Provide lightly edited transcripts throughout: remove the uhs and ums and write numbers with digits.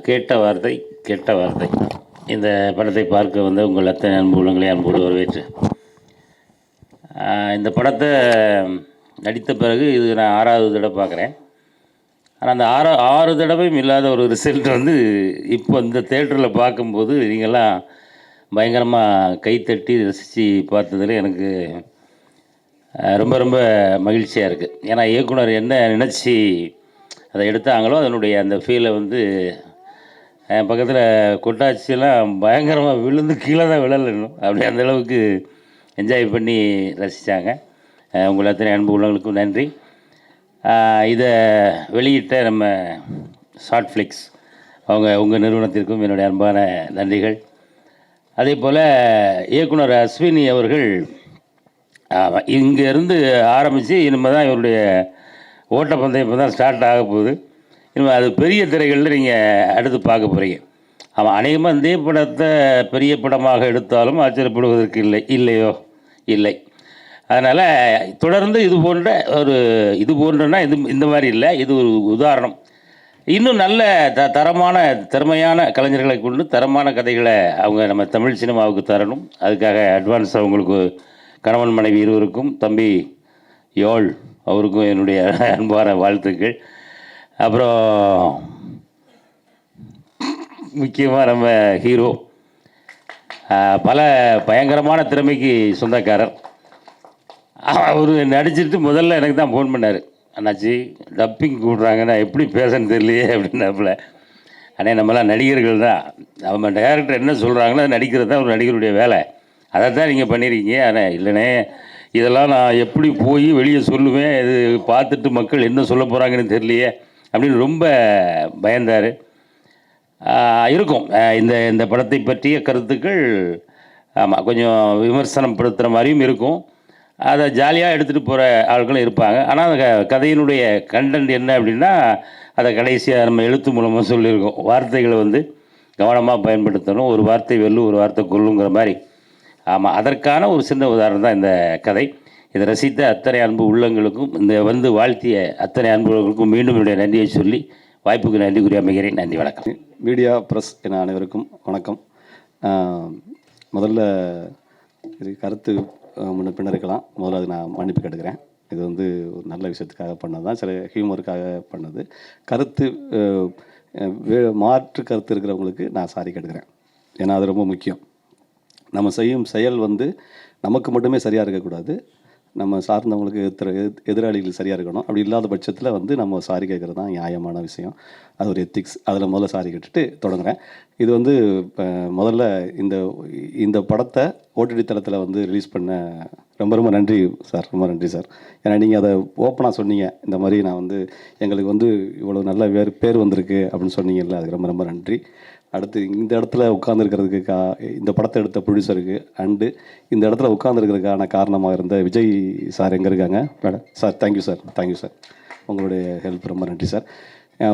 கேட்ட வார்த்தை கெட்ட வார்த்தை இந்த படத்தை பார்க்க வந்த உங்கள் அத்தனை அன்பு உள்ளங்களை அன்போடு வரவேற்று இந்த படத்தை நடித்த பிறகு இது நான் 6வது தடவை பார்க்குறேன். ஆனால் அந்த 6 தடவையும் இல்லாத ஒரு ரிசல்ட் வந்து இப்போ இந்த தேட்டரில் பார்க்கும்போது நீங்கள்லாம் பயங்கரமாக கைத்தட்டி ரசித்து பார்த்ததில் எனக்கு ரொம்ப ரொம்ப மகிழ்ச்சியாக இருக்குது. ஏன்னா இயக்குனர் என்ன நினச்சி அதை எடுத்தாங்களோ அதனுடைய அந்த ஃபீலை வந்து என் பக்கத்தில் கொட்டாச்சியெல்லாம் பயங்கரமாக விழுந்து கீழே தான் விழலணும் அப்படி அந்தளவுக்கு என்ஜாய் பண்ணி ரசித்தாங்க. உங்கள் அத்தனை அன்பு உள்ளவங்களுக்கும் நன்றி. இதை வெளியிட்ட நம்ம ஷார்ட் ஃப்ளிக்ஸ் உங்கள் நிறுவனத்திற்கும் என்னுடைய அன்பான நன்றிகள். அதே போல் இயக்குனர் அஸ்வினி அவர்கள் இங்கேருந்து ஆரம்பித்து இனிமேல் தான் இவருடைய ஓட்டப்பந்தயம் இப்போ தான் ஸ்டார்ட் ஆக போகுது. இனிமேல் அது பெரிய திரைகளில் நீங்கள் அடுத்து பார்க்க போகிறீங்க. ஆமாம், அநேகமாக இந்த படத்தை பெரிய படமாக எடுத்தாலும் ஆச்சரியப்படுவதற்கு இல்லை. அதனால் தொடர்ந்து இது போன்றனா இந்த மாதிரி இல்லை, இது ஒரு உதாரணம். இன்னும் நல்ல தரமான திறமையான கலைஞர்களை கொண்டு தரமான கதைகளை அவங்க நம்ம தமிழ் சினிமாவுக்கு தரணும். அதுக்காக அட்வான்ஸ் அவங்களுக்கு கணவன் மனைவி இருவருக்கும் தம்பி யோல் அவருக்கும் என்னுடைய அன்பான வாழ்த்துக்கள். அப்புறம் முக்கியமாக நம்ம ஹீரோ பல பயங்கரமான திறமைக்கு சொந்தக்காரர். அவர் நடிச்சிட்டு முதல்ல எனக்கு தான் ஃபோன் பண்ணார், அண்ணாச்சி டப்பிங் கூடுறாங்க, நான் எப்படி பேசன்னு தெரியலையே அப்படின்னாப்புல. ஆனால் நம்மளாம் நடிகர்கள் தான், நம்ம டேரக்டர் என்ன சொல்கிறாங்களோ அது நடிக்கிறது தான் ஒரு நடிகருடைய வேலை, அதை தான் நீங்கள் பண்ணியிருக்கீங்க. ஆனால் இல்லைனே இதெல்லாம் நான் எப்படி போய் வெளியே சொல்லுவேன், இது பார்த்துட்டு மக்கள் என்ன சொல்ல போகிறாங்கன்னு தெரியலையே அப்படின்னு ரொம்ப பயந்தார். இருக்கும் இந்த படத்தை பற்றிய கருத்துக்கள் ஆமாம் கொஞ்சம் விமர்சனம் படுத்துகிற மாதிரியும் இருக்கும். அதை ஜாலியாக எடுத்துகிட்டு போகிற ஆட்களும் இருப்பாங்க. ஆனால் அந்த கதையினுடைய கண்டென்ட் என்ன அப்படின்னா அதை கடைசியாக நம்ம எழுத்து மூலமாக சொல்லியிருக்கோம். வார்த்தைகளை வந்து கவனமாக பயன்படுத்தணும், ஒரு வார்த்தை வெல்லும் ஒரு வார்த்தை கொல்லுங்கிற மாதிரி. ஆமாம், அதற்கான ஒரு சின்ன உதாரணம் தான் இந்த கதை. இதை ரசித்த அத்தனை அன்பு உள்ளங்களுக்கும் இந்த வாழ்த்திய அத்தனை அன்புகளுக்கும் மீண்டும் என்னுடைய நன்றியை சொல்லி வாய்ப்புக்கு நன்றி கூறி அமைகிறேன். நன்றி, வணக்கம். மீடியா ப்ரெஸ் என அனைவருக்கும் வணக்கம். முதல்ல இது கருத்து முன்ன பின்ன இருக்கலாம், முதல்ல அது நான் மன்னிப்பு கேட்டுக்கிறேன். இது வந்து ஒரு நல்ல விஷயத்துக்காக பண்ணது தான், சில ஹியூமருக்காக பண்ணது. கருத்து மாற்று கருத்து இருக்கிறவங்களுக்கு நான் சாரி கேட்டுக்கிறேன். ஏன்னா அது ரொம்ப முக்கியம். நம்ம செய்யும் செயல் வந்து நமக்கு மட்டுமே சரியாக இருக்கக்கூடாது, நம்ம சார்ந்தவங்களுக்கு எதிராளிகள் சரியாக இருக்கணும். அப்படி இல்லாத பட்சத்தில் வந்து நம்ம சாரி கேட்குறது தான் நியாயமான விஷயம். அது ஒரு எத்திக்ஸ். அதில் முதல்ல சாரி கேட்டுட்டு தொடங்குறேன். இது வந்து முதல்ல இந்த படத்தை ஓடிடி தளத்தில் வந்து ரிலீஸ் பண்ண ரொம்ப ரொம்ப நன்றி சார், ரொம்ப நன்றி சார். ஏன்னா நீங்கள் அதை ஓப்பனாக சொன்னீங்க, இந்த மாதிரி நான் வந்து எங்களுக்கு வந்து இவ்வளோ நல்ல பேர் வந்திருக்கு அப்படின்னு சொன்னீங்கல்ல, அதுக்கு ரொம்ப ரொம்ப நன்றி. அடுத்து இந்த இடத்துல உட்காந்துருக்கிறதுக்கு இந்த படத்தை எடுத்த ப்ரொடியூசருக்கு அண்டு இந்த இடத்துல உட்காந்துருக்கிறதுக்கான காரணமாக இருந்த விஜய் சார் எங்கே இருக்காங்க madam? Sir thank you sir, thank you sir, உங்களுடைய ஹெல்ப் ரொம்ப நன்றி சார்.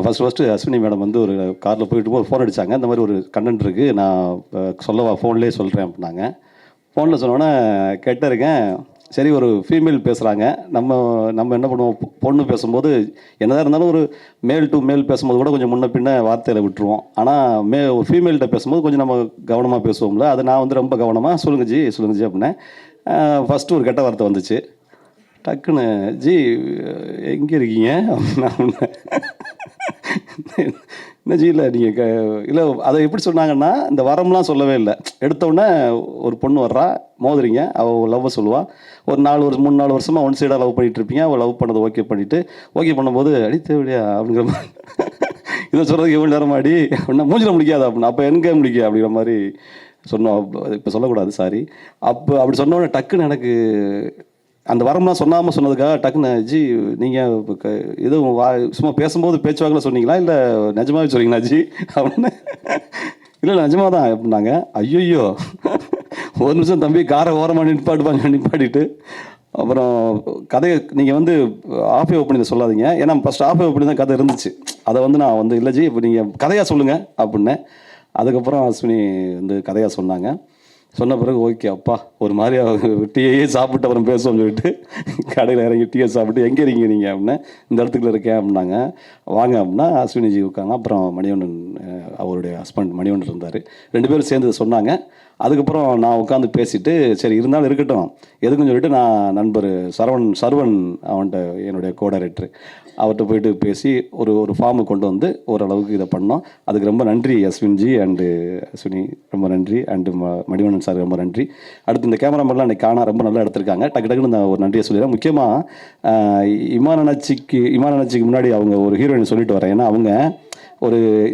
ஃபஸ்ட்டு அஸ்வினி மேடம் வந்து ஒரு காரில் போயிட்டு போது ஃபோன் அடித்தாங்க, இந்த மாதிரி ஒரு கண்டென்ட் இருக்குது நான் சொல்லவா, ஃபோன்லேயே சொல்கிறேன் அப்படின்னாங்க. ஃபோனில் சொன்னோன்னே கேட்டிருக்கேன். சரி, ஒரு ஃபீமேல் பேசுகிறாங்க, நம்ம என்ன பண்ணுவோம், பொண்ணு பேசும்போது என்னதான் இருந்தாலும் ஒரு மேல் டு மேல் பேசும்போது கூட கொஞ்சம் முன்ன பின்ன வார்த்தையில் விட்டுருவோம். ஆனால் ஒரு ஃபீமேல்கிட்ட பேசும்போது கொஞ்சம் நம்ம கவனமாக பேசுவோம்ல, அது நான் வந்து ரொம்ப கவனமாக சொல்லுங்க ஜி அப்படின்னேன். ஃபஸ்ட்டு ஒரு கெட்ட வார்த்தை வந்துச்சு. டக்குன்னு ஜி எங்கே இருக்கீங்க அப்படின்னா, என்ன ஜி இல்லை நீங்கள் இல்லை, அதை எப்படி சொன்னாங்கன்னா இந்த வரம்லாம் சொல்லவே இல்லை. எடுத்தோடனே ஒரு பொண்ணு வர்றா, மோதுறீங்க, அவள் லவ்வை சொல்லுவாள். ஒரு 3-4 வருஷமாக ஒன் சைடாக லவ் பண்ணிகிட்டு இருப்பீங்க. அவள் லவ் பண்ணதை ஓகே பண்ணும்போது அடி தேவையா அப்படிங்கிற மாதிரி இதை சொல்கிறதுக்கு எவ்வளோ நேரம் ஆடி அப்படின்னா மூஞ்சில் முடிக்காது அப்படின்னா, அப்போ எங்கே முடிக்க அப்படிங்கிற மாதிரி சொன்னோம். இப்போ சொல்லக்கூடாது, சாரி. அப்படி சொன்னோடனே டக்குன்னு எனக்கு அந்த வரம்லாம் சொன்னதுக்காக டக்குன்னு ஜி நீங்கள் எதுவும் சும்மா பேசும்போது பேச்சுவாக்கில் சொன்னீங்களா இல்லை நிஜமாவே சொல்லிங்களா ஜி அப்படின்னு. இல்லை நிஜமாக தான் அப்படின்னாங்க. ஐயோ, ஒரு நிமிஷம் தம்பி காரை ஓரமாக நிப்பாட்டிட்டு அப்புறம் கதையை நீங்கள் வந்து ஆஃபே ஓப்பனிங் சொல்லாதீங்க, ஏன்னா ஃபஸ்ட் ஆஃபே ஓப்பனிங் தான் கதை இருந்துச்சு. அதை வந்து நான் வந்து இல்லை ஜி இப்போ நீங்கள் கதையாக சொல்லுங்கள் அப்படின்னேன். அதுக்கப்புறம் அஸ்வினி வந்து கதையாக சொன்னாங்க. சொன்ன பிறகு ஓகே அப்பா ஒரு மாதிரி டீயே சாப்பிட்டு அப்புறம் பேசுவோம்னு சொல்லிட்டு கடையில் இறங்கி டீயை சாப்பிட்டு எங்கே இருக்கீங்க நீங்கள் அப்படின்னா, இந்த இடத்துக்குள்ள இருக்கேன் அப்படின்னாங்க. வாங்க அப்படின்னா அஸ்வினிஜி உட்காங்க. அப்புறம் மணிவண்ணன் அவருடைய ஹஸ்பண்ட் மணிவண்ணன் இருந்தார். 2 பேரும் சேர்ந்து சொன்னாங்க. அதுக்கப்புறம் நான் உட்காந்து பேசிவிட்டு சரி இருந்தாலும் இருக்கட்டும் எதுக்குன்னு சொல்லிட்டு நான் நண்பர் சரவண் அவன்கிட்ட என்னுடைய கோ-டைரக்டர் அவர்கிட்ட போயிட்டு பேசி ஒரு ஃபார்மு கொண்டு வந்து ஓரளவுக்கு இதை பண்ணோம். அதுக்கு ரொம்ப நன்றி அஸ்வின்ஜி அண்டு அஸ்வினி, ரொம்ப நன்றி. அண்டு மணிவண்ணன் சார் ரொம்ப நன்றி. அடுத்து இந்த கேமராமேன்லாம் அன்றைக்கி காணா ரொம்ப நல்லா எடுத்திருக்காங்க. டக்குன்னு நான் ஒரு நன்றியை சொல்லிடுறேன். முக்கியமாக இமான் அண்ணாச்சிக்கு முன்னாடி அவங்க ஒரு ஹீரோயின் சொல்லிட்டு வரேன். ஏன்னா அவங்க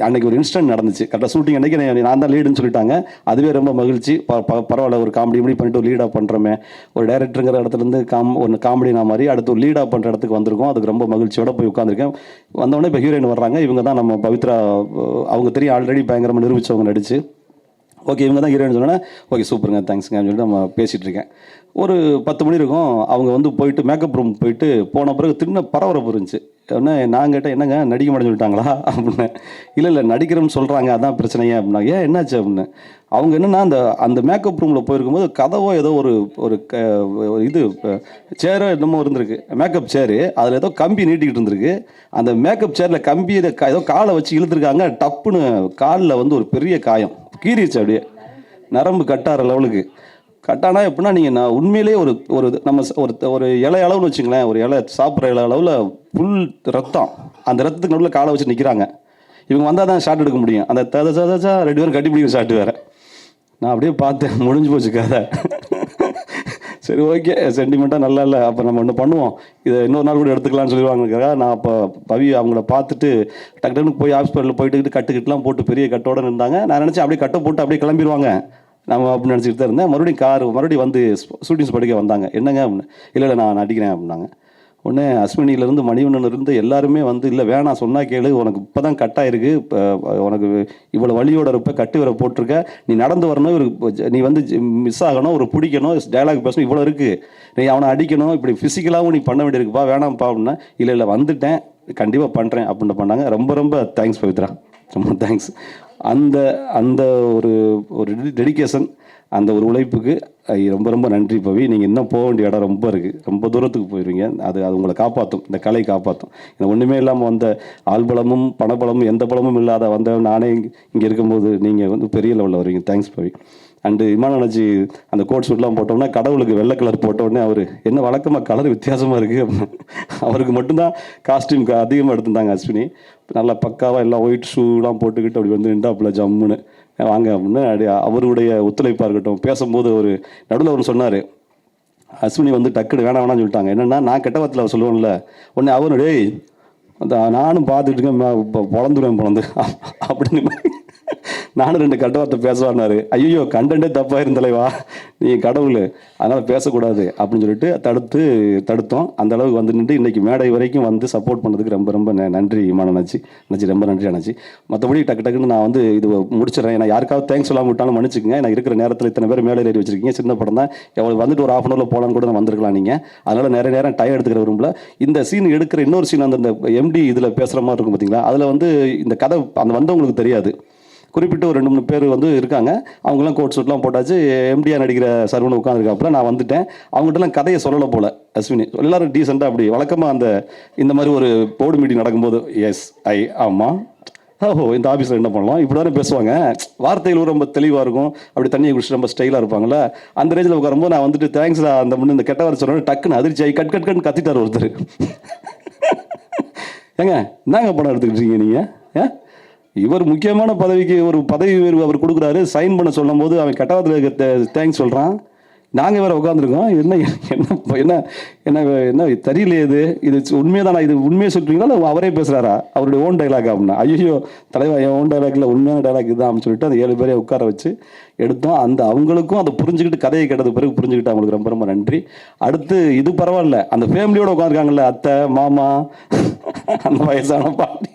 அன்னைக்கு ஒரு இன்சிடென்ட் நடந்துச்சு. கரெக்டாக ஷூட்டிங் அன்றைக்கி நான் தான் லீடுன்னு சொல்லிட்டாங்க. அதுவே ரொம்ப மகிழ்ச்சி. பரவாயில்ல, ஒரு காமெடி பண்ணிட்டு ஒரு லீடாக பண்ணுறோமே, ஒரு டைரக்டருங்கிற இடத்துலேருந்து ஒரு காமெடினா மாதிரி அடுத்து ஒரு லீடாக பண்ணுற இடத்துக்கு வந்திருக்கோம். அதுக்கு ரொம்ப மகிழ்ச்சியோடு போய் உட்காந்துருக்கேன். வந்தோடனே இப்போ ஹீரோயின் வர்றாங்க. இவங்க தான் நம்ம பவித்ரா, அவங்க தெரியும் ஆல்ரெடி பயங்கரமாக நிரூபித்தவங்க நடிச்சு. ஓகே இவங்க தான் ஹீரோயின் சொன்னோன்னே ஓகே சூப்பருங்க தேங்க்ஸுங்கன்னு சொல்லிட்டு நம்ம பேசிகிட்டு இருக்கேன். ஒரு 10 மணி இருக்கும். அவங்க போயிட்டு மேக்கப் ரூம் போயிட்டு போன பிறகு தின்ன பரபரப்பு இருந்துச்சு. உடனே நான் கேட்டேன் என்னங்க நடிக்க மாட்டேன்னு சொல்லிட்டாங்களா அப்படின்னு. இல்லை நடிக்கிறோம்னு சொல்கிறாங்க அதான் பிரச்சனையே அப்படின்னா. ஏன் என்னாச்சு அப்படின்னு. அவங்க என்னென்னா அந்த மேக்கப் ரூமில் போயிருக்கும்போது கதவோ ஏதோ ஒரு இது சேரோ என்னமோ இருந்திருக்கு, மேக்கப் சேரு. அதில் ஏதோ கம்பி நீட்டிக்கிட்டு இருந்திருக்கு. அந்த மேக்கப் சேரில் கம்பி ஏதோ காலை வச்சு இழுத்துருக்காங்க. டப்புன்னு காலில் ஒரு பெரிய காயம் கீறிடுச்சு. அப்படியே நரம்பு கட்டார லெவலுக்கு. கட்டானா எப்படின்னா நீங்கள் உண்மையிலேயே நம்ம ஒரு இலை அளவுன்னு வச்சுங்களேன், ஒரு இலை சாப்பிட்ற இலை அளவில் ஃபுல் ரத்தம். அந்த ரத்தத்துக்கு நடுவில் காலை வச்சு நிற்கிறாங்க. இவங்க வந்தால் தான் ஷாட் எடுக்க முடியும். அந்த 2 பேரும் கட்டி பிடிக்கிற ஷாட்டு வேறு. நான் அப்படியே பார்த்தேன், முடிஞ்சு போச்சு கதை. சரி ஓகே சென்டிமெண்ட்டாக நல்லா இல்லை, அப்போ நம்ம ஒன்று பண்ணுவோம், இதை இன்னொரு நாள் கூட எடுத்துக்கலாம்னு சொல்லிடுவாங்க. நான் அப்போ பவி அவங்கள பார்த்துட்டு டக்குன்னு போய் ஹாஸ்பிட்டலில் போயிட்டு கட்டுக்கிட்டுலாம் போட்டு பெரிய கட்டோடு நின்றாங்க. நான் நினச்சேன் அப்படியே கட்டை போட்டு அப்படியே கிளம்பிடுவாங்க நம்ம அப்படின்னு நினச்சிக்கிட்டு தான் இருந்தேன். மறுபடியும் வந்து ஷூட்டிங்ஸ் படிக்க வந்தாங்க. என்னங்க அப்படின்னு. இல்லை நான் நடிக்கிறேன் அப்படின்னாங்க. உடனே அஸ்வினியிலேருந்து மணிவண்ணன்லேருந்து எல்லாருமே இல்லை வேணாம் சொன்னால் கேளு, உனக்கு இப்போ தான் கட்டாயிருக்கு, இப்போ உனக்கு இவ்வளோ வழியோட இருப்ப கட்டு வர போட்டிருக்க, நீ நடந்து வரணும், நீ மிஸ் ஆகணும், ஒரு பிடிக்கணும், டைலாக் பேசணும், இவ்வளோ இருக்குது, நீ அவனை அடிக்கணும், இப்படி ஃபிசிக்கலாகவும் நீ பண்ண வேண்டியிருக்குப்பா, வேணாம்ப்பா அப்படின்னா. இல்லை வந்துட்டேன் கண்டிப்பாக பண்ணுறேன் அப்படின்னு பண்ணாங்க. ரொம்ப ரொம்ப தேங்க்ஸ் பவித்ரா, ரொம்ப தேங்க்ஸ். அந்த ஒரு டெடிக்கேஷன், அந்த ஒரு உழைப்புக்கு ரொம்ப ரொம்ப நன்றி பவி. நீங்கள் இன்னும் போக வேண்டிய இடம் ரொம்ப இருக்குது, ரொம்ப தூரத்துக்கு போயிடுவீங்க. அது உங்களை காப்பாற்றும், இந்த கலை காப்பாற்றும். ஒன்றுமே இல்லாமல் வந்த ஆள்பலமும் பணபலமும் எந்த பலமும் இல்லாத நானே இங்கே இருக்கும்போது நீங்கள் பெரிய லெவலில் வருவீங்க. Thanks Pavi. And Imman Annachi அந்த கோட் ஷூட்லாம் போட்டோம்னா கடவுளுக்கு வெள்ளை கலர் போட்டோடனே அவர் என்ன வழக்கமாக கலர் வித்தியாசமாக இருக்குது அப்படின்னு. அவருக்கு மட்டும்தான் காஸ்டியூம் அதிகமாக எடுத்துருந்தாங்க அஸ்வினி. நல்லா பக்காவாக எல்லாம் ஒயிட் ஷூலாம் போட்டுக்கிட்டு அப்படி நின்றாப்புல ஜம்முன்னு வாங்க அப்படின்னு. அவருடைய ஒத்துழைப்பாக இருக்கட்டும். பேசும்போது நடுவில் அவர் சொன்னார், அஸ்வினி டக்குனு வேணாம்னு சொல்லிட்டாங்க. என்னென்னா நான் கெட்ட வார்த்தையில் சொல்லுவேன்ல, உடனே அவரு டேய் நானும் பார்த்துட்டு இருக்கேன் இப்போ பொழந்துருவேன் அப்படின்னு நானும் 2 கட்ட வார்த்தை பேசுவார்னாரு. ஐயோ கண்டென்ட்டே தப்பாக இருந்தலைவா, நீ கடவுள், அதனால் பேசக்கூடாது அப்படின்னு சொல்லிட்டு தடுத்தோம். அந்த அளவுக்கு நின்று இன்றைக்கி மேடை வரைக்கும் சப்போர்ட் பண்ணதுக்கு ரொம்ப ரொம்ப நன்றி இமான் அண்ணாச்சி. ரொம்ப நன்றி அண்ணாச்சி. மற்றபடி டக்குன்னு நான் இது முடிச்சிடறேன். நான் யாருக்காவது தேங்க்ஸ் சொல்லாமல் விட்டாலும் மன்னிச்சுக்கங்க. நான் இருக்கிற நேரத்தில் இத்தனை பேர் மேலே ஏறி வச்சிருக்கீங்க. சின்ன படம் தான், எவ்வளோ ஒரு 1/2 hour போகலான்னு கூட நான் வந்திருக்கலாம் நீங்கள். அதனால் நிறைய நேரம் டைம் எடுத்துக்கிற விரும்பல. இந்த சீன் எடுக்கிற இன்னொரு சீன் அந்த எம்டி இதில் பேசுகிற மாதிரி இருக்கும் பார்த்தீங்களா, அதில் இந்த கதை வந்தவங்களுக்கு தெரியாது. குறிப்பிட்டு ஒரு 2-3 பேர் இருக்காங்க. அவங்களாம் கோட் சூட்லாம் போட்டாச்சு. எம்டிஆர் நடிக்கிற சர்வன் உட்காந்துருக்காப்புல. நான் வந்துட்டேன். அவங்ககிட்டலாம் கதையை சொல்லலை போல் அஸ்வினி. எல்லோரும் டீசெண்டாக அப்படி வழக்கமாக இந்த மாதிரி ஒரு போர்டு மீட்டிங் நடக்கும்போது எஸ் ஆமாம் ஓஹோ இந்த ஆஃபீஸில் என்ன பண்ணலாம் இப்படி தானே பேசுவாங்க. வார்த்தைகள் ரொம்ப தெளிவாக இருக்கும். அப்படி தண்ணியை குடிச்சு ரொம்ப ஸ்டைலாக இருப்பாங்கள்ல. அந்த ரேஞ்சில் உட்காரும்போது நான் தேங்க்ஸ் இந்த கெட்ட வார்த்தை சொன்னோட டக்குன்னு அதிர்ச்சி ஆகி கட் கத்திட்டார் ஒருத்தர். ஏங்க என்னங்க படம் எடுத்துக்கிட்டு இருக்கீங்க நீங்கள்? இவர் முக்கியமான பதவிக்கு ஒரு பதவி உயர்வு அவர் கொடுக்குறாரு. சைன் பண்ண சொல்லும் போது அவன் கட்டவாத்தில் தேங்க்ஸ் சொல்கிறான். நாங்கள் வேறு உட்காந்துருக்கோம். என்ன என்ன என்ன என்ன தெரியலையே, இது உண்மையாக தானே, இது உண்மையை சொல்கிறீங்களா இல்லை அவரே பேசுகிறாரா, அவருடைய ஓன் டைலாக் அப்படின்னா. ஐயோ தலைவா என் ஓன் டைலாக்ல உண்மையான டைலாக் இதுதான் அப்படின்னு சொல்லிட்டு அந்த 7 பேரை உட்கார வச்சு எடுத்தோம். அவங்களுக்கும் அதை புரிஞ்சுக்கிட்டு கதையை கேட்டது பிறகு புரிஞ்சுக்கிட்டு அவங்களுக்கு ரொம்ப ரொம்ப நன்றி. அடுத்து இது பரவாயில்ல, அந்த ஃபேமிலியோடு உட்காந்துருக்காங்கல்ல, அத்தை மாமா அந்த வயசான பாட்டி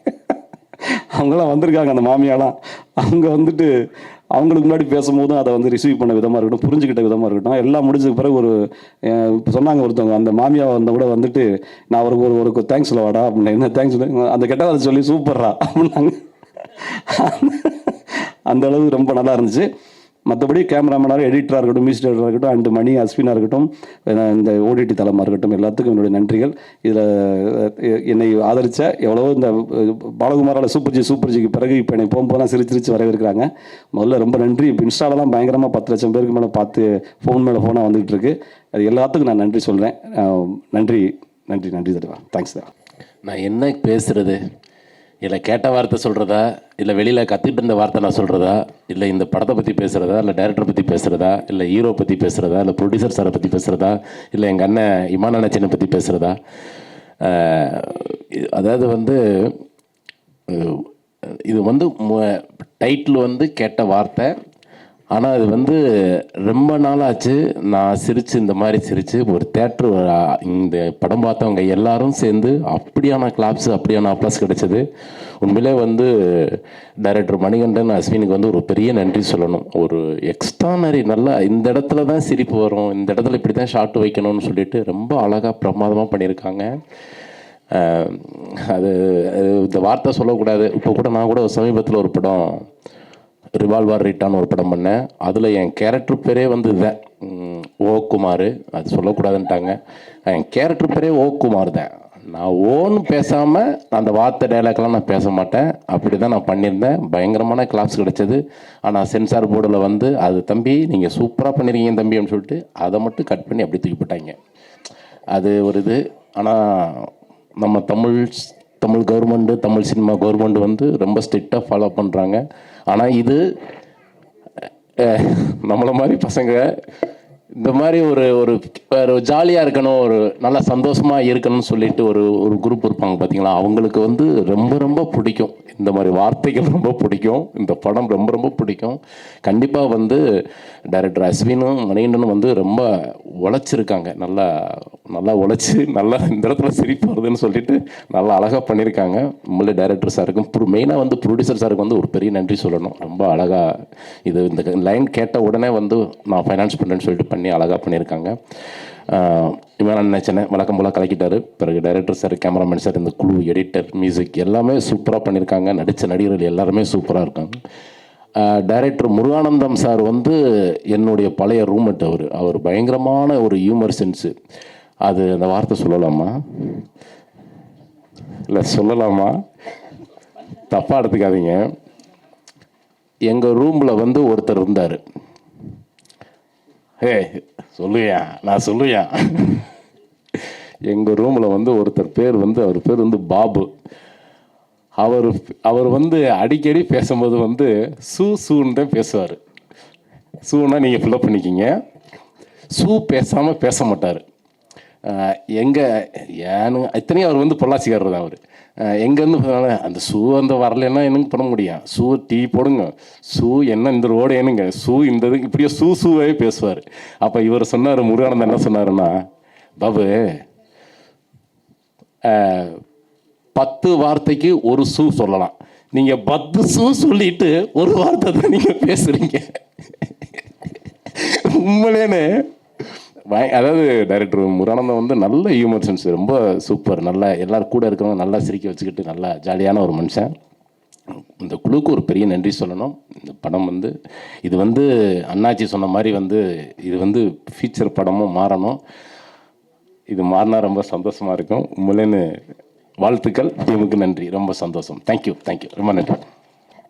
அவங்களாம் வந்திருக்காங்க. அந்த மாமியாலாம் அவங்க அவங்களுக்கு முன்னாடி பேசும்போதும் அதை ரிசீவ் பண்ண விதமாக இருக்கட்டும், புரிஞ்சுக்கிட்ட விதமாக இருக்கட்டும், எல்லாம் முடிஞ்சதுக்கு பிறகு இப்போ சொன்னாங்க ஒருத்தவங்க, அந்த மாமியா கூட நான் ஒரு தேங்க்ஸ் சொல்லவாடா அப்படின்னா. என்ன தேங்க்ஸ் அந்த கெட்டதை சொல்லி சூப்பர்ரா அப்படின்னாங்க. அந்த அளவுக்கு ரொம்ப நல்லா இருந்துச்சு. மற்றபடி கேமராமேனாக எடிட்டராக இருக்கட்டும், மியூசிக் டைரக்டராக இருக்கட்டும், அண்டு மணி அஸ்வினாக இருக்கட்டும், இந்த ஓடிடி தளமாக இருக்கட்டும், எல்லாத்துக்கும் என்னுடைய நன்றிகள். இதில் என்னை ஆதரித்த எவ்வளோ இந்த பாலகுமாரால் சூப்பர் ஜிக்கு பிறகு இப்போ என்னை போகும்போதெல்லாம் சிரிச்சு வரவேற்கிறாங்க. முதல்ல ரொம்ப நன்றி. இப்போ இன்ஸ்டாலலாம் பயங்கரமாக 10 லட்சம் பேருக்கு மேலே பார்த்து ஃபோன் மேலே ஃபோனாக வந்துகிட்டு இருக்கு. அது எல்லாத்துக்கும் நான் நன்றி சொல்கிறேன். நன்றி தருவா. தேங்க்ஸ் தருவா. நான் என்ன பேசுகிறது, இல்லை கேட்ட வார்த்தை சொல்கிறதா, இல்லை வெளியில் கற்றுக்கிட்டு இருந்த வார்த்தை நான் சொல்கிறதா, இல்லை இந்த படத்தை பற்றி பேசுகிறதா, இல்லை டைரக்டரை பற்றி பேசுகிறதா, இல்லை ஹீரோ பற்றி பேசுகிறதா, இல்லை ப்ரொடியூசர் சாரை பற்றி பேசுகிறதா, இல்லை எங்கள் அண்ணன் இமான் அண்ணனை பற்றி பேசுகிறதா. அதாவது வந்து இது வந்து டைட்டில் வந்து கேட்ட வார்த்தை. ஆனால் அது வந்து ரொம்ப நாளாச்சு நான் இந்த மாதிரி சிரித்து ஒரு தேட்ரு இந்த படம் பார்த்தவங்க எல்லாரும் சேர்ந்து அப்படியான கிளாப்ஸு, அப்படியான அப்ளாஸ் கிடைச்சது. உண்மையிலே வந்து டைரக்டர் மணிகண்டன், அஸ்வினுக்கு வந்து ஒரு பெரிய நன்றி சொல்லணும். ஒரு எக்ஸ்ட்ரானரி நல்லா இந்த இடத்துல தான் சிரிப்பு வரும், இந்த இடத்துல இப்படி தான் ஷார்ட் வைக்கணும்னு சொல்லிட்டு ரொம்ப அழகாக பிரமாதமாக பண்ணியிருக்காங்க. அது இந்த வார்த்தை சொல்லக்கூடாது. இப்போ கூட நான் கூட சமீபத்தில் ஒரு படம் ரிவால்வர் ரிட்டான்னு ஒரு படம் பண்ணேன். அதில் என் கேரக்டர் பேரே வந்து இதுதான், ஓ குமார். அது சொல்லக்கூடாதுன்ட்டாங்க. என் கேரக்டர் பேரே ஓ குமார் தான். நான் ஓன்னு பேசாமல் அந்த வார்த்தை டைலாக்லாம் நான் பேச மாட்டேன். அப்படி தான் நான் பண்ணியிருந்தேன். பயங்கரமான கிளாப்ஸ் கிடச்சிது. ஆனால் சென்சார் போர்டில் வந்து அது தம்பி நீங்கள் சூப்பராக பண்ணியிருக்கீங்க தம்பி அப்படின்னு சொல்லிட்டு அதை மட்டும் கட் பண்ணி அப்படி தூக்கி போட்டாங்க. அது ஒரு இது. ஆனால் நம்ம Tamil government, Tamil cinema government வந்து ரொம்ப ஸ்ட்ரிக்டாக ஃபாலோ பண்ணுறாங்க. ஆனால் இது நம்மளை மாதிரி பசங்க இந்த மாதிரி ஒரு ஜாலியாக இருக்கணும், ஒரு நல்லா சந்தோஷமாக இருக்கணும்னு சொல்லிட்டு ஒரு குரூப் இருப்பாங்க பார்த்தீங்களா, அவங்களுக்கு வந்து ரொம்ப பிடிக்கும். இந்த மாதிரி வார்த்தைகள் ரொம்ப பிடிக்கும். இந்த படம் ரொம்ப பிடிக்கும். கண்டிப்பாக வந்து டைரக்டர் அஸ்வினும் மணிகண்டனும் வந்து ரொம்ப உழைச்சிருக்காங்க. நல்லா உழைச்சி நல்லா இந்த இடத்துல சிரிப்பு வருதுன்னு சொல்லிட்டு நல்லா அழகாக பண்ணியிருக்காங்க. உண்மையிலே டைரக்டர் சாருக்கும் மெயினாக வந்து ப்ரொடியூசர் சாருக்கு வந்து ஒரு பெரிய நன்றி சொல்லணும். ரொம்ப அழகாக இந்த லைன் கேட்ட உடனே வந்து நான் ஃபைனான்ஸ் பண்ணுறேன்னு சொல்லிட்டு பண்ணி அழகாக பண்ணியிருக்காங்க. இவன் நினச்சேன் வழக்கம் போல் கலக்கிட்டார். பிறகு டைரக்டர் சார், கேமராமேன் சார், இந்த குழு, எடிட்டர், மியூசிக் எல்லாமே சூப்பராக பண்ணியிருக்காங்க. நடித்த நடிகர்கள் எல்லாருமே சூப்பராக இருக்காங்க. டைரக்டர் முருகானந்தம் சார் வந்து என்னுடைய பழைய ரூம்மேட். அவர் பயங்கரமான ஒரு ஹியூமர் சென்ஸு. அது அந்த வார்த்தை சொல்லலாமா இல்லை சொல்லலாமா, தப்பாக எடுத்துக்காதீங்க. எங்கள் ரூமில் வந்து ஒருத்தர் இருந்தார். சொல்லுயா, நான் சொல்லுயா. எங்கள் ரூமில் வந்து ஒருத்தர் அவர் பேர் வந்து பாபு. அவர் வந்து அடிக்கடி பேசும்போது வந்து சூன்னு தான் பேசுவார். சூன்னா நீங்கள் ஃபில்லப் பண்ணிக்கிங்க. பேசாமல் பேச மாட்டார். ஏன்னு இத்தனையும் அவர் வந்து பொள்ளாச்சிக்காரர் தான். அவர் எங்கேருந்து அந்த அந்த வரலன்னா என்னங்க பண்ண முடியும், டீ போடுங்க, என்ன இந்த ரோடு ஏனுங்க, இந்த இது இப்படியே சூவே பேசுவார். அப்போ இவர் சொன்னார், முருகானந்தம் என்ன சொன்னாருன்னா, பாபு 10 வார்த்தைக்கு ஒரு சொல்லலாம், நீங்கள் 10 சொல்லிட்டு ஒரு வார்த்தை தான் நீங்கள் பேசுகிறீங்க. உண்மையிலேன்னு அதாவது டைரக்டர் முருகானந்தம் வந்து நல்ல ஹியூமர் சென்ஸ், ரொம்ப சூப்பர். நல்லா எல்லோரும் கூட இருக்கிறவங்க நல்லா சிரிக்க வச்சுக்கிட்டு நல்லா ஜாலியான ஒரு மனுஷன். இந்த குழுவுக்கு ஒரு பெரிய நன்றி சொல்லணும். இந்த படம் வந்து இது வந்து அண்ணாச்சி சொன்ன மாதிரி வந்து இது வந்து ஃபீச்சர் படமும் மாறணும். இது மாறினா ரொம்ப சந்தோஷமாக இருக்கும். உண்மையிலேன்னு வாழ்த்துக்கள். டீமுக்கு நன்றி, ரொம்ப சந்தோஷம். தேங்க்யூ, ரொம்ப நன்றி.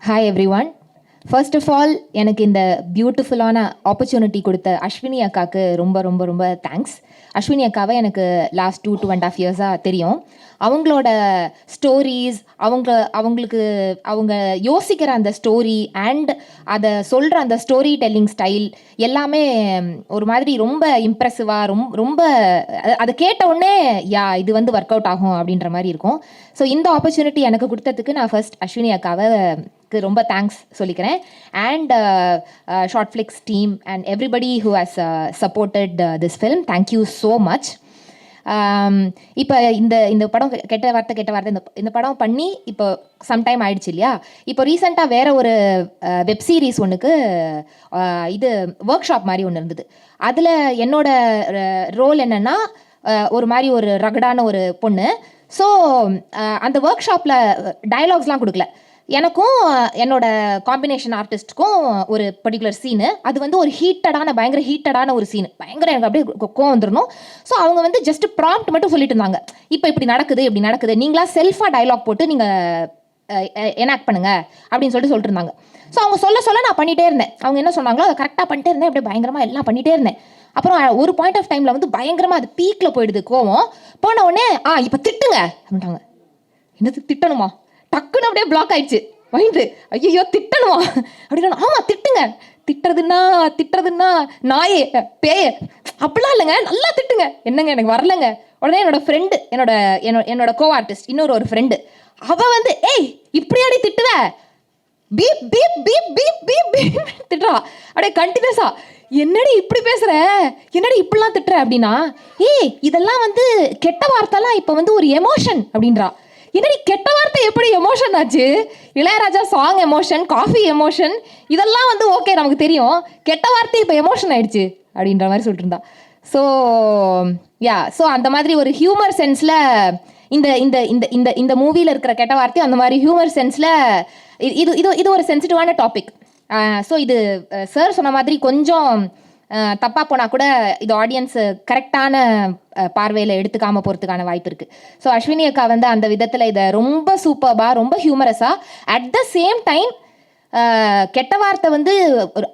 Hi everyone. First of all, எனக்கு இந்த பியூட்டிஃபுல்லான ஆப்பர்ச்சுனிட்டி கொடுத்த அஸ்வினி அக்காவுக்கு ரொம்ப தேங்க்ஸ். அஸ்வினி அக்காவை எனக்கு லாஸ்ட் 2.5 இயர்ஸாக தெரியும். அவங்களோட ஸ்டோரிஸ், அவங்க யோசிக்கிற அந்த ஸ்டோரி அண்ட் அதை சொல்கிற அந்த ஸ்டோரி டெல்லிங் ஸ்டைல் எல்லாமே ஒரு மாதிரி ரொம்ப இம்ப்ரெசிவாக, ரொம்ப அதை கேட்ட உடனே இது வந்து ஒர்க் அவுட் ஆகும் அப்படின்ற மாதிரி இருக்கும். ஸோ இந்த ஆப்பர்ச்சுனிட்டி எனக்கு கொடுத்ததுக்கு நான் ஃபர்ஸ்ட் அஸ்வினி அக்காவை ரொம்ப தேங்க்ஸ் சொல்லிக்கிறேன். And short flakes team and everybody who has supported this film, thank you so much. இப்போ இந்த படம் கெட்ட வார்த்தை இந்த படம் பண்ணி இப்போ சம்டைம் ஆயிடுச்சு இல்லையா. இப்போ ரீசெண்டாக வேற ஒரு வெப் சீரிஸ் ஒன்றுக்கு இது ஒர்க் ஷாப் மாதிரி ஒன்று இருந்தது. அதில் என்னோட ரோல் என்னென்னா, ஒரு மாதிரி ஒரு ரகடான ஒரு பொண்ணு. ஸோ அந்த ஒர்க் ஷாப்பில் டயலாக்ஸ்லாம் கொடுக்கல, எனக்கும் என்னோட காம்பினேஷன் ஆர்டிஸ்ட்டுக்கும் ஒரு பர்டிகுலர் சீனு, அது வந்து ஒரு பயங்கர ஹீட்டடான ஒரு சீனு, பயங்கர எனக்கு அப்படியே கோவம் வந்துடணும். ஸோ அவங்க வந்து ஜஸ்ட் ப்ராம்ப்ட் மட்டும் சொல்லிட்டு இருந்தாங்க, இப்போ இப்படி நடக்குது, நீங்களா செல்ஃபாக டயலாக் போட்டு நீங்கள் எனாக்ட் பண்ணுங்க அப்படின்னு சொல்லிட்டு இருந்தாங்க. ஸோ அவங்க சொல்ல நான் பண்ணிகிட்டே இருந்தேன். அவங்க என்ன சொன்னாங்களோ அதை கரெக்டாக பண்ணிட்டே இருந்தேன், அப்படியே பயங்கரமாக எல்லாம் பண்ணிகிட்டே இருந்தேன். அப்புறம் ஒரு பாயிண்ட் ஆஃப் டைமில் வந்து பயங்கரமாக அது பீக்கில் போயிடுது கோவம். போன உடனே இப்போ திட்டுங்க அப்படின்ட்டாங்க. என்னது திட்டணுமா? டக்குன்னு அப்படியே பிளாக் ஆயிடுச்சு மைண்டு. ஐயோ திட்டணுமா அப்படின்னா, ஆமாம் திட்டுங்க, திட்டுறதுன்னா நாயே பேய அப்படிலாம் இல்லைங்க, நல்லா திட்டுங்க. என்னங்க எனக்கு வரலங்க. உடனே என்னோட ஃப்ரெண்டு, என்னோட கோ ஆர்டிஸ்ட் ஒரு ஃப்ரெண்டு, அவள் வந்து ஏய் இப்படியாடி திட்டுவ, beep beep beep beep beep beep திட்டுறா அப்படியே கண்டினியூஸா. என்னடி இப்படி பேசுற, என்னடி இப்படிலாம் திட்டுற அப்படின்னா, ஏய் இதெல்லாம் வந்து கெட்ட வார்த்தைலாம் இப்போ வந்து ஒரு எமோஷன் அப்படின்றா. என்னடி கெட்ட வார்த்தை எப்படி எமோஷன் ஆச்சு? Ilaiyaraaja song emotion, coffee emotion, இதெல்லாம் வந்து ஓகே நமக்கு தெரியும், கெட்ட வார்த்தை இப்போ எமோஷன் ஆயிடுச்சு அப்படின்ற மாதிரி சொல்லிட்டு இருந்தா. ஸோ ஸோ அந்த மாதிரி ஒரு ஹியூமர் சென்ஸில் இந்த இந்த இந்த இந்த இந்த மூவியில் இருக்கிற கெட்ட வார்த்தை அந்த மாதிரி ஹியூமர் சென்ஸில் இது இது இது ஒரு சென்சிட்டிவான டாபிக். ஸோ இது சார் சொன்ன மாதிரி கொஞ்சம் தப்பாக போனால் கூட இது ஆடியன்ஸ் கரெக்டான பார்வையில் எடுத்துக்காமல் போகிறதுக்கான வாய்ப்பு இருக்குது. ஸோ அஸ்வினி அக்கா வந்து அந்த விதத்தில் இதை ரொம்ப சூப்பர்பாக, ரொம்ப ஹியூமரஸாக, அட் த சேம் டைம் கெட்ட வார்த்தை வந்து ஒரு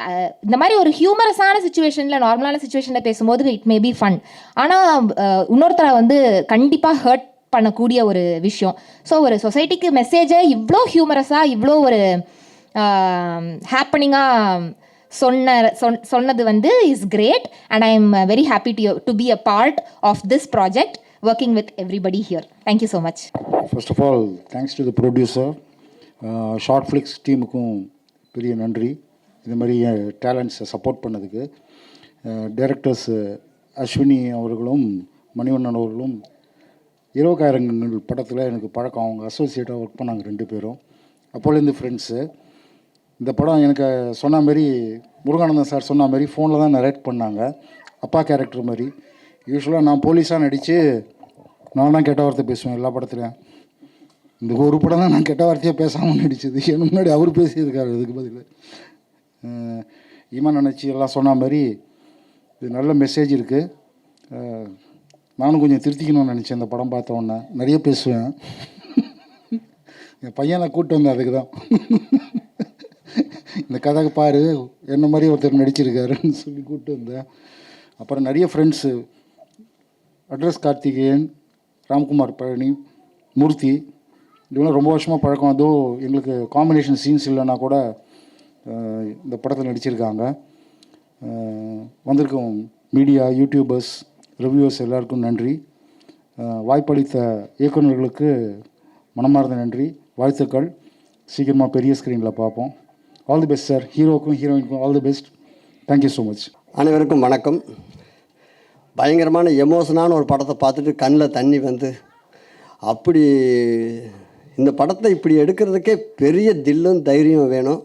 இந்த மாதிரி ஒரு ஹியூமரஸான சுச்சுவேஷனில், நார்மலான சுச்சுவேஷனில் பேசும்போது இட் மே பி ஃபன். ஆனால் இன்னொருத்தரை வந்து கண்டிப்பாக ஹர்ட் பண்ணக்கூடிய ஒரு விஷயம். ஸோ ஒரு சொசைட்டிக்கு மெசேஜை இவ்வளோ ஹியூமரஸாக, இவ்வளோ ஒரு ஹேப்பனிங்காக சொன்னது வந்து is great. And I am very happy to be a part of this project, working with everybody here. Thank you so much. First of all thanks to the producer, short flicks டீமுக்கும் பெரிய நன்றி, இந்த மாதிரி டேலண்ட்ஸை சப்போர்ட் பண்ணதுக்கு. Directors Ashwini அவர்களும் மணிவண்ணன் அவர்களும் இரவுக்காரங்கள் படத்தில் எனக்கு பழக்கம், அவங்க அசோசியேட்டாக ஒர்க் பண்ணாங்க 2 பேரும், அப்போலேருந்து ஃப்ரெண்ட்ஸு. இந்த படம் எனக்கு சொன்ன மாதிரி முருகானந்தன் சார் சொன்ன மாதிரி ஃபோனில் தான் நரேட் பண்ணாங்க, அப்பா கேரக்டர் மாதிரி. யூஸ்வலாக நான் போலீஸாக நடித்து நான் தான் கெட்ட வார்த்தை பேசுவேன் எல்லா படத்துலையும். இந்த ஒரு படம் தான் நான் கெட்ட வார்த்தையாக பேசாமல் நடித்தது, எனக்கு முன்னாடி அவர் பேசியிருக்காரு. இதுக்கு பதில் ஈமான் நினச்சி எல்லாம் சொன்ன மாதிரி இது நல்ல மெசேஜ் இருக்குது. நானும் கொஞ்சம் திருத்திக்கணும்னு நினச்சேன் இந்த படம் பார்த்த உடனே. நிறைய பேசுவேன், என் பையனை கூப்பிட்டு வந்தேன் அதுக்கு தான். இந்த கதைக்கு பாரு என்ன மாதிரி ஒருத்தர் நடிச்சிருக்காருன்னு சொல்லி கூப்பிட்டு வந்தேன். அப்புறம் நிறைய ஃப்ரெண்ட்ஸு, அட்ரஸ் கார்த்திகேயன், ராம்குமார் பழனி, மூர்த்தி, இவங்களாம் ரொம்ப வருஷமாக பழக்கம். அதுவும் எங்களுக்கு காம்பினேஷன் சீன்ஸ் இல்லைன்னா கூட இந்த படத்தில் நடிச்சிருக்காங்க. வந்திருக்கும் மீடியா, யூடியூபர்ஸ், ரிவ்யூவர்ஸ் எல்லாருக்கும் நன்றி. வாய்ப்பளித்த இயக்குநர்களுக்கு மனமார்ந்த நன்றி, வாழ்த்துக்கள். சீக்கிரமாக பெரிய ஸ்க்ரீனில் பார்ப்போம். All the best sir. ஹீரோக்கும் ஹீரோயினுக்கும் all the best. Thank you so much. அனைவருக்கும் வணக்கம். பயங்கரமான எமோஷனான ஒரு படத்தை பார்த்துட்டு கண்ணில் தண்ணி வந்து, அப்படி இந்த படத்தை இப்படி எடுக்கிறதுக்கே பெரிய தில்லும் தைரியம் வேணும்.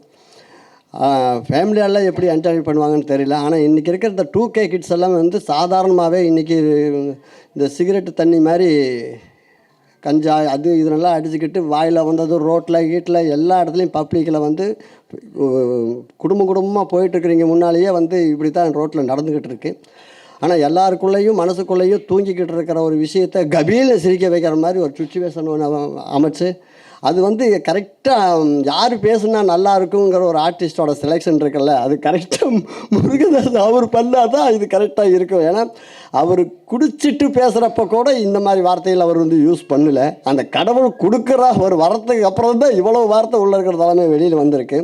ஃபேமிலியெல்லாம் எப்படி என்ஜாய் பண்ணுவாங்கன்னு தெரியல. ஆனால் இன்றைக்கி இருக்கிற இந்த 2K கிட்ஸ் எல்லாம் வந்து சாதாரணமாகவே இன்றைக்கி இந்த சிகரெட்டு தண்ணி மாதிரி கஞ்சா அது இதனெல்லாம் அடிச்சுக்கிட்டு வாயில் வந்தது ரோட்டில் கீட்டில் எல்லா இடத்துலையும் பப்ளிக்கில் வந்து குடும்பமாக போயிட்டுருக்குறீங்க. முன்னாலேயே வந்து இப்படி தான் ரோட்டில் நடந்துக்கிட்டு இருக்கு. ஆனால் எல்லாருக்குள்ளேயும் மனசுக்குள்ளேயும் தூங்கிக்கிட்டு இருக்கிற ஒரு விஷயத்தை கபீலில் சிரிக்க வைக்கிற மாதிரி ஒரு சுச்சுவேஷன் ஒன்று அமைச்சு, அது வந்து கரெக்டாக யார் பேசுனா நல்லா இருக்குங்கிற ஒரு ஆர்டிஸ்டோட செலெக்ஷன் இருக்குல்ல, அது கரெக்டாக முருகதாஸ் அவர் பண்ணால் தான் இது கரெக்டாக இருக்கும். ஏன்னா அவர் குடிச்சிட்டு பேசுகிறப்ப கூட இந்த மாதிரி வார்த்தைகள் அவர் வந்து யூஸ் பண்ணல. அந்த கடவுள் கொடுக்குற ஒரு வரத்துக்கு அப்புறம் தான் இவ்வளோ வார்த்தை உள்ள இருக்கிறதாலுமே வெளியில் வந்திருக்கு.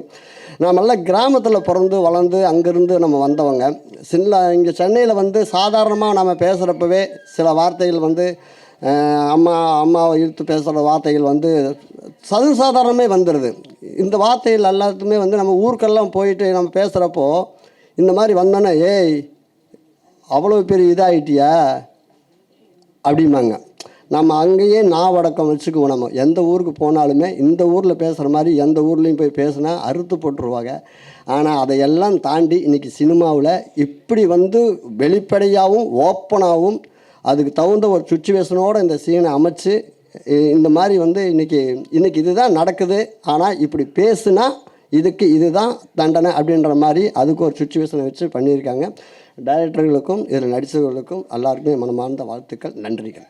நாமெல்லாம் கிராமத்தில் பிறந்து வளர்ந்து அங்கேருந்து நம்ம வந்தவங்க. இங்கே சென்னையில் வந்து சாதாரணமாக நம்ம பேசுகிறப்பவே சில வார்த்தைகள் வந்து அம்மாவை இழுத்து பேசுகிற வார்த்தைகள் வந்து சாதாரணமே வந்துடுது. இந்த வார்த்தைகள் எல்லாத்துக்குமே வந்து நம்ம ஊருக்கெல்லாம் போயிட்டு நம்ம பேசுகிறப்போ இந்த மாதிரி வந்தோன்னே, ஏய் அவ்வளோ பெரிய இதாகிட்டியா அப்படிம்பாங்க. நம்ம அங்கேயே நாவடக்கம் வச்சுக்குவோம். நம்ம எந்த ஊருக்கு போனாலுமே இந்த ஊரில் பேசுகிற மாதிரி எந்த ஊர்லேயும் போய் பேசுனா அறுத்து போட்டுருவாங்க. ஆனால் அதையெல்லாம் தாண்டி இன்றைக்கி சினிமாவில் இப்படி வந்து வெளிப்படையாகவும் ஓப்பனாகவும் அதுக்கு தகுந்த ஒரு சுச்சுவேஷனோடு இந்த சீனை அமைச்சு இந்த மாதிரி வந்து இன்றைக்கி இதுதான் நடக்குது, ஆனால் இப்படி பேசுனா இதுதான் தண்டனை அப்படின்ற மாதிரி அதுக்கு ஒரு சுச்சுவேஷனை வச்சு பண்ணியிருக்காங்க. டைரக்டர்களுக்கும் இதில் நடித்தவர்களுக்கும் எல்லாருக்குமே மனமார்ந்த வாழ்த்துக்கள், நன்றிகள்.